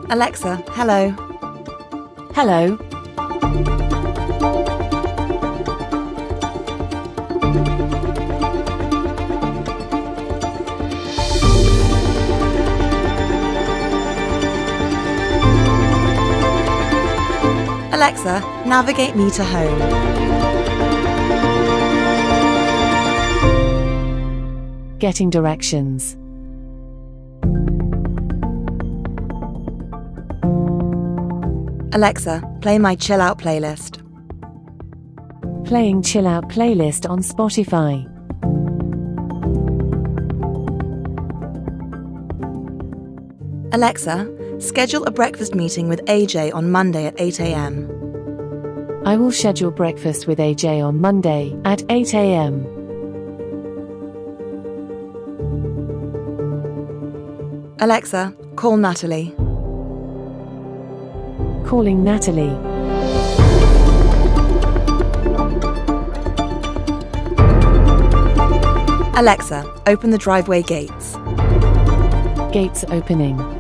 Alexa, hello. Hello. Alexa, navigate me to home. Getting directions. Alexa, play my chill out playlist. Playing chill out playlist on Spotify. Alexa, schedule a breakfast meeting with AJ on Monday at 8 a.m. I will schedule breakfast with AJ on Monday at 8 a.m. Alexa, call Natalie. Calling Natalie. Alexa, open the driveway gates. Gates opening.